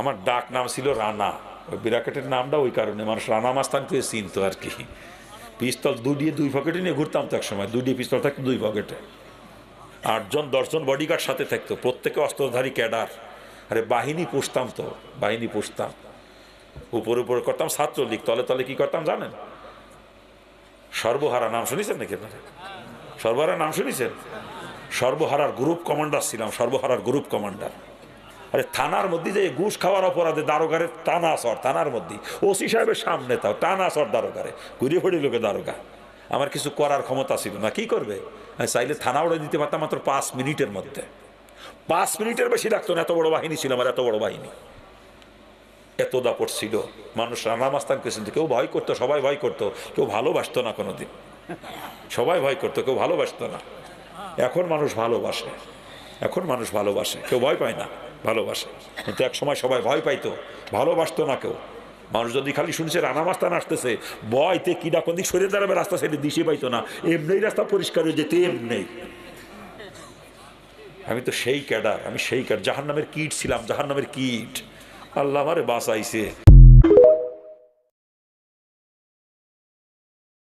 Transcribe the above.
আমার ডাক নাম ছিল রানা, ওই বিরাকেটের নামটা ওই কারণে মানুষ রানা মাস্তানকে চিনতো আর কি। পিস্তল দুই পকেটে নিয়ে ঘুরতাম তো এক সময়, দুই পিস্তল থাকতো দুই পকেটে। 8জন 10জন বডিগার্ড সাথে থাকতো, প্রত্যেকে অস্ত্রধারী ক্যাডার। আরে বাহিনী পুষতাম তো, বাহিনী পুষতাম। উপরে করতাম ছাত্রলীগ, তলে তলে কি করতাম জানেন? সর্বহারা নাম শুনেছেন নাকি আপনারা? সর্বহারা নাম শুনেছেন? সর্বহারার গ্রুপ কমান্ডার ছিলাম, সর্বহারার গ্রুপ কমান্ডার। আরে থানার মধ্যে যে ঘুষ খাওয়ার অপরাধে দারোগারের টানা আসর, থানার মধ্যে ওসি সাহেবের সামনে তাও টানা আসর দারোগারে, ঘুরে ফড়ি লোকে দারোগা। আমার কিছু করার ক্ষমতা ছিল না, কি করবে? আমি চাইলে থানা উড়ে দিতে পারতাম মাত্র 5 মিনিটের মধ্যে। 5 মিনিটের বেশি লাগতো না, এত বড় বাহিনী ছিল আমার, এত বড় বাহিনী, এত দাপট ছিল। মানুষ রানা মাস্তান কেছেন, কেউ ভয় করতো, সবাই ভয় করতো, কেউ ভালোবাসতো না কোনোদিন। সবাই ভয় করতো, কেউ ভালোবাসতো না। এখন মানুষ ভালোবাসে, এখন মানুষ ভালোবাসে, কেউ ভয় পায় না, ভালোবাসে। কিন্তু এক সময় সবাই ভয় পাইতো, ভালোবাসতো না কেউ। মানুষ যদি খালি শুনছে রানা মাস্তান আসতেছে, ভয়তে কিনা কোন দিক সরিয়ে দাঁড়াবে, রাস্তা সাইডে দিশে পাইতো না, এমনি রাস্তা পরিষ্কার হয়ে যেতে এমনি। আমি তো সেই ক্যাডার, আমি সেই ক্যাডার, জাহান্নামের কীট ছিলাম, জাহান্নামের কীট। আল্লাহ আমারে বাঁচাইছে।